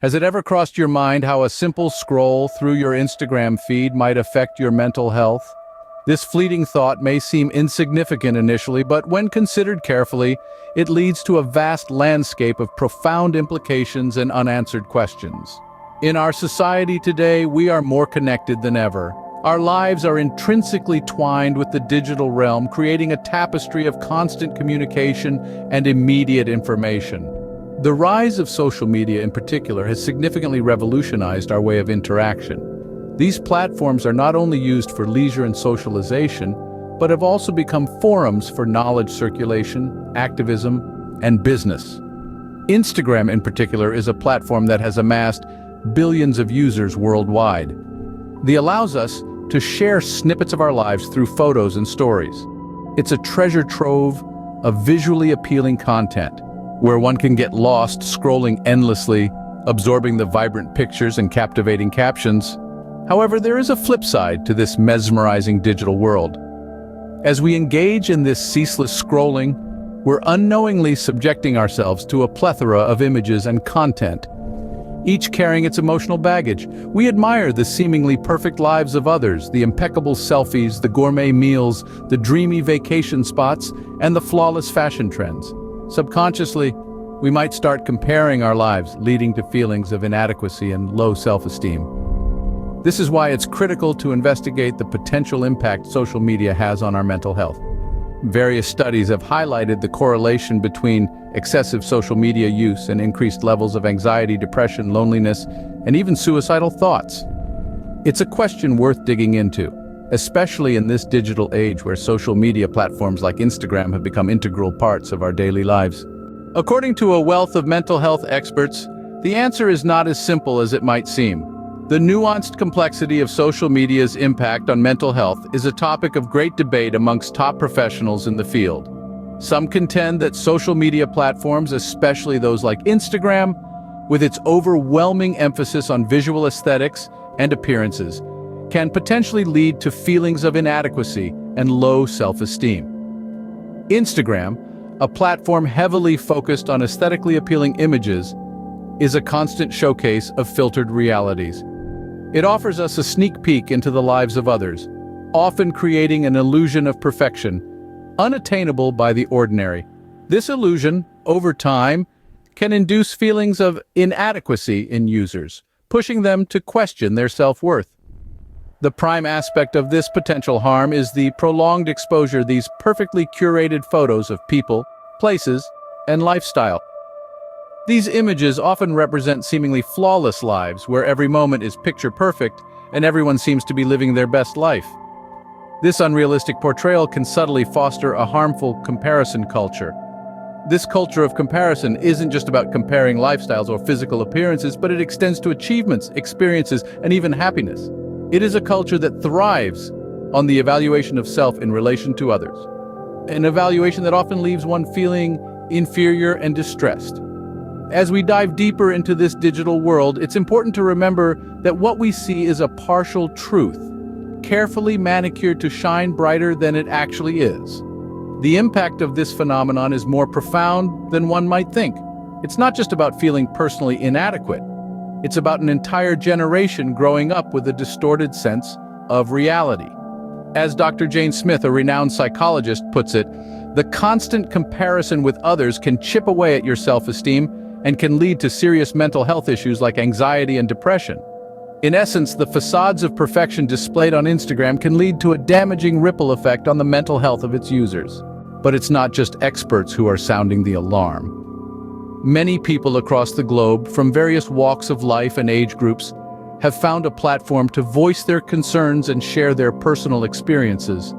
Has it ever crossed your mind how a simple scroll through your Instagram feed might affect your mental health? This fleeting thought may seem insignificant initially, but when considered carefully, it leads to a vast landscape of profound implications and unanswered questions. In our society today, we are more connected than ever. Our lives are intrinsically twined with the digital realm, creating a tapestry of constant communication and immediate information. The rise of social media in particular has significantly revolutionized our way of interaction. These platforms are not only used for leisure and socialization, but have also become forums for knowledge circulation, activism, and business. Instagram in particular is a platform that has amassed billions of users worldwide. It allows us to share snippets of our lives through photos and stories. It's a treasure trove of visually appealing content, where one can get lost scrolling endlessly, absorbing the vibrant pictures and captivating captions. However, there is a flip side to this mesmerizing digital world. As we engage in this ceaseless scrolling, we're unknowingly subjecting ourselves to a plethora of images and content, each carrying its emotional baggage. We admire the seemingly perfect lives of others, the impeccable selfies, the gourmet meals, the dreamy vacation spots, and the flawless fashion trends. Subconsciously, we might start comparing our lives, leading to feelings of inadequacy and low self-esteem. This is why it's critical to investigate the potential impact social media has on our mental health. Various studies have highlighted the correlation between excessive social media use and increased levels of anxiety, depression, loneliness, and even suicidal thoughts. It's a question worth digging into, especially in this digital age where social media platforms like Instagram have become integral parts of our daily lives. According to a wealth of mental health experts, the answer is not as simple as it might seem. The nuanced complexity of social media's impact on mental health is a topic of great debate amongst top professionals in the field. Some contend that social media platforms, especially those like Instagram, with its overwhelming emphasis on visual aesthetics and appearances, can potentially lead to feelings of inadequacy and low self-esteem. Instagram, a platform heavily focused on aesthetically appealing images, is a constant showcase of filtered realities. It offers us a sneak peek into the lives of others, often creating an illusion of perfection, unattainable by the ordinary. This illusion, over time, can induce feelings of inadequacy in users, pushing them to question their self-worth. The prime aspect of this potential harm is the prolonged exposure to these perfectly curated photos of people, places, and lifestyle. These images often represent seemingly flawless lives where every moment is picture perfect and everyone seems to be living their best life. This unrealistic portrayal can subtly foster a harmful comparison culture. This culture of comparison isn't just about comparing lifestyles or physical appearances, but it extends to achievements, experiences, and even happiness. It is a culture that thrives on the evaluation of self in relation to others, an evaluation that often leaves one feeling inferior and distressed. As we dive deeper into this digital world, it's important to remember that what we see is a partial truth, carefully manicured to shine brighter than it actually is. The impact of this phenomenon is more profound than one might think. It's not just about feeling personally inadequate. It's about an entire generation growing up with a distorted sense of reality. As Dr. Jane Smith, a renowned psychologist, puts it, the constant comparison with others can chip away at your self-esteem and can lead to serious mental health issues like anxiety and depression. In essence, the facades of perfection displayed on Instagram can lead to a damaging ripple effect on the mental health of its users. But it's not just experts who are sounding the alarm. Many people across the globe, from various walks of life and age groups, have found a platform to voice their concerns and share their personal experiences.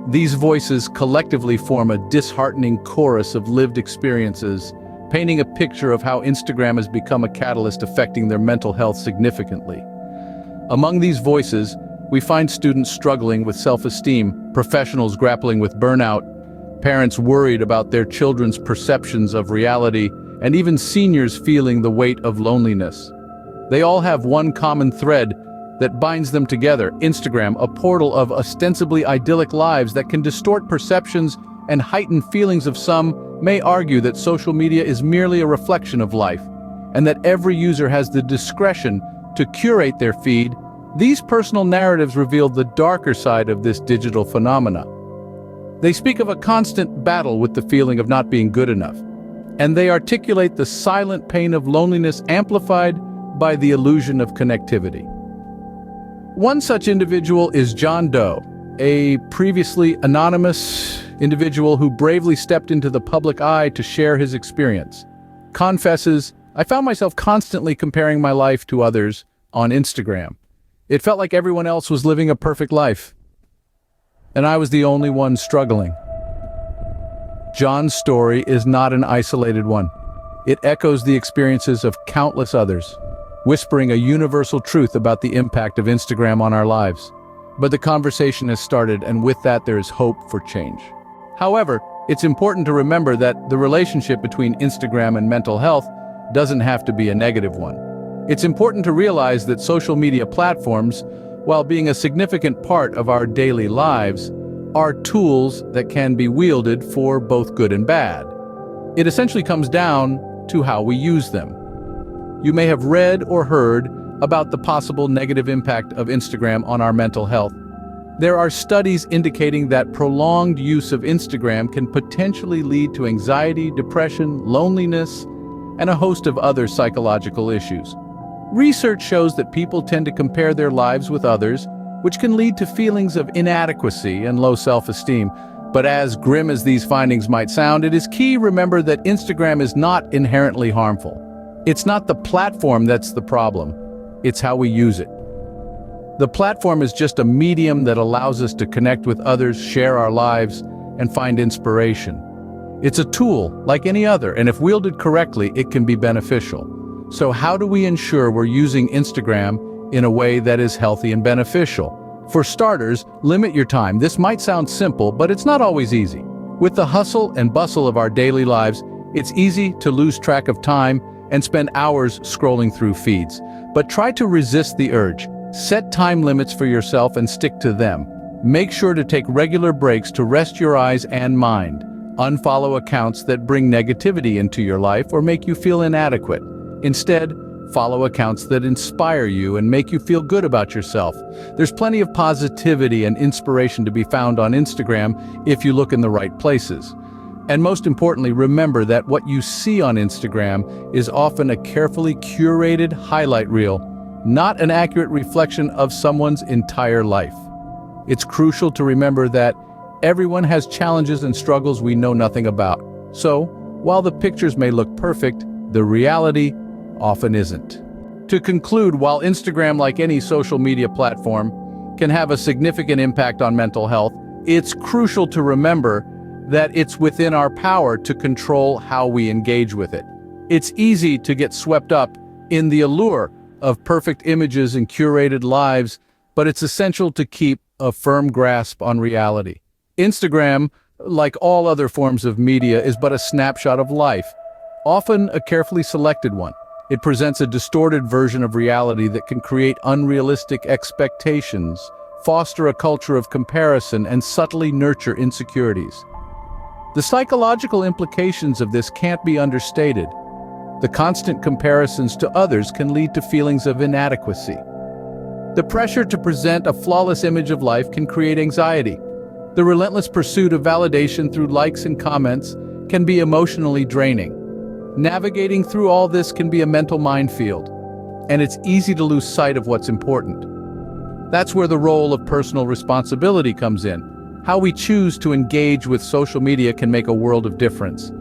These voices collectively form a disheartening chorus of lived experiences, painting a picture of how Instagram has become a catalyst affecting their mental health significantly. Among these voices, we find students struggling with self-esteem, professionals grappling with burnout, parents worried about their children's perceptions of reality, and even seniors feeling the weight of loneliness. They all have one common thread that binds them together: Instagram, a portal of ostensibly idyllic lives that can distort perceptions and heighten feelings of. Some may argue that social media is merely a reflection of life, and that every user has the discretion to curate their feed, these personal narratives reveal the darker side of this digital phenomena. They speak of a constant battle with the feeling of not being good enough, and they articulate the silent pain of loneliness amplified by the illusion of connectivity. One such individual is John Doe, a previously anonymous individual who bravely stepped into the public eye to share his experience. Confesses, "I found myself constantly comparing my life to others on Instagram. It felt like everyone else was living a perfect life, and I was the only one struggling." John's story is not an isolated one. It echoes the experiences of countless others, whispering a universal truth about the impact of Instagram on our lives. But the conversation has started, and with that there is hope for change. However, it's important to remember that the relationship between Instagram and mental health doesn't have to be a negative one. It's important to realize that social media platforms, while being a significant part of our daily lives, are tools that can be wielded for both good and bad. It essentially comes down to how we use them. You may have read or heard about the possible negative impact of Instagram on our mental health. There are studies indicating that prolonged use of Instagram can potentially lead to anxiety, depression, loneliness, and a host of other psychological issues. Research shows that people tend to compare their lives with others, which can lead to feelings of inadequacy and low self-esteem. But as grim as these findings might sound, it is key to remember that Instagram is not inherently harmful. It's not the platform that's the problem, it's how we use it. The platform is just a medium that allows us to connect with others, share our lives, and find inspiration. It's a tool like any other, and if wielded correctly, it can be beneficial. So how do we ensure we're using Instagram in a way that is healthy and beneficial? For starters, limit your time. This might sound simple, but it's not always easy. With the hustle and bustle of our daily lives, it's easy to lose track of time and spend hours scrolling through feeds. But try to resist the urge. Set time limits for yourself and stick to them. Make sure to take regular breaks to rest your eyes and mind. Unfollow accounts that bring negativity into your life or make you feel inadequate. Instead, follow accounts that inspire you and make you feel good about yourself. There's plenty of positivity and inspiration to be found on Instagram if you look in the right places. And most importantly, remember that what you see on Instagram is often a carefully curated highlight reel, not an accurate reflection of someone's entire life. It's crucial to remember that everyone has challenges and struggles we know nothing about. So, while the pictures may look perfect, the reality often isn't. To conclude, while Instagram, like any social media platform, can have a significant impact on mental health, it's crucial to remember that it's within our power to control how we engage with it. It's easy to get swept up in the allure of perfect images and curated lives, but it's essential to keep a firm grasp on reality. Instagram, like all other forms of media, is but a snapshot of life, often a carefully selected one. It presents a distorted version of reality that can create unrealistic expectations, foster a culture of comparison, and subtly nurture insecurities. The psychological implications of this can't be understated. The constant comparisons to others can lead to feelings of inadequacy. The pressure to present a flawless image of life can create anxiety. The relentless pursuit of validation through likes and comments can be emotionally draining. Navigating through all this can be a mental minefield, and it's easy to lose sight of what's important. That's where the role of personal responsibility comes in. How we choose to engage with social media can make a world of difference.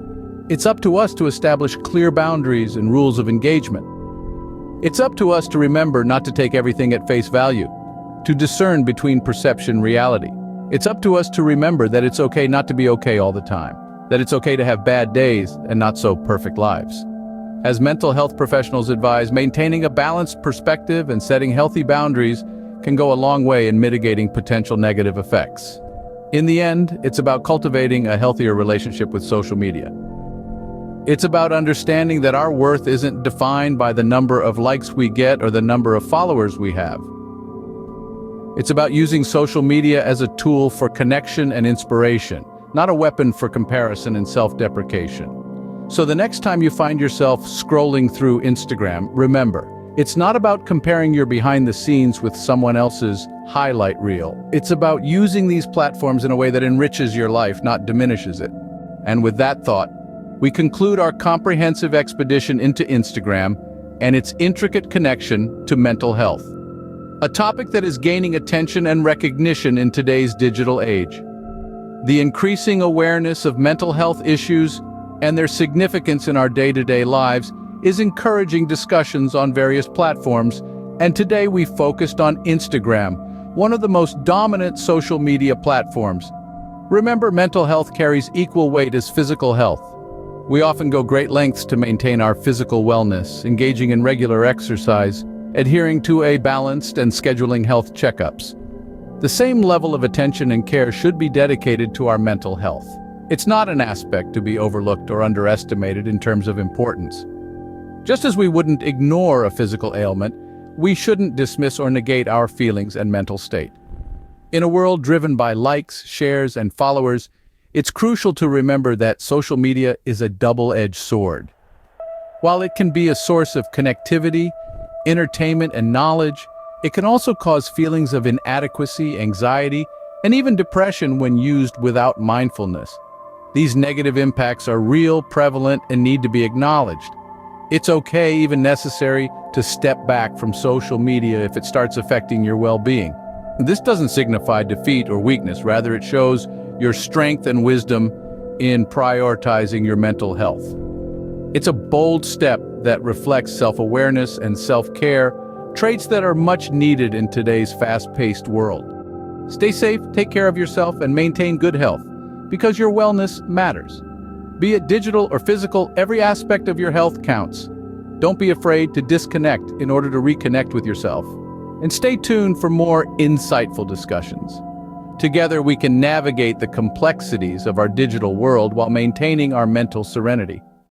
It's up to us to establish clear boundaries and rules of engagement. It's up to us to remember not to take everything at face value, to discern between perception and reality. It's up to us to remember that it's okay not to be okay all the time, that it's okay to have bad days and not so perfect lives. As mental health professionals advise, maintaining a balanced perspective and setting healthy boundaries can go a long way in mitigating potential negative effects. In the end, it's about cultivating a healthier relationship with social media. It's about understanding that our worth isn't defined by the number of likes we get or the number of followers we have. It's about using social media as a tool for connection and inspiration, not a weapon for comparison and self-deprecation. So the next time you find yourself scrolling through Instagram, remember, it's not about comparing your behind the scenes with someone else's highlight reel. It's about using these platforms in a way that enriches your life, not diminishes it. And with that thought, we conclude our comprehensive expedition into Instagram and its intricate connection to mental health. A topic that is gaining attention and recognition in today's digital age. The increasing awareness of mental health issues and their significance in our day-to-day lives is encouraging discussions on various platforms, and today we focused on Instagram, one of the most dominant social media platforms. Remember, mental health carries equal weight as physical health. We often go great lengths to maintain our physical wellness, engaging in regular exercise, adhering to a balanced and scheduling health checkups. The same level of attention and care should be dedicated to our mental health. It's not an aspect to be overlooked or underestimated in terms of importance. Just as we wouldn't ignore a physical ailment, we shouldn't dismiss or negate our feelings and mental state. In a world driven by likes, shares, and followers, it's crucial to remember that social media is a double-edged sword. While it can be a source of connectivity, entertainment, and knowledge, it can also cause feelings of inadequacy, anxiety, and even depression when used without mindfulness. These negative impacts are real, prevalent, and need to be acknowledged. It's okay, even necessary, to step back from social media if it starts affecting your well-being. This doesn't signify defeat or weakness, rather it shows your strength and wisdom in prioritizing your mental health. It's a bold step that reflects self-awareness and self-care, traits that are much needed in today's fast-paced world. Stay safe, take care of yourself, and maintain good health, because your wellness matters. Be it digital or physical, every aspect of your health counts. Don't be afraid to disconnect in order to reconnect with yourself. And stay tuned for more insightful discussions. Together we can navigate the complexities of our digital world while maintaining our mental serenity.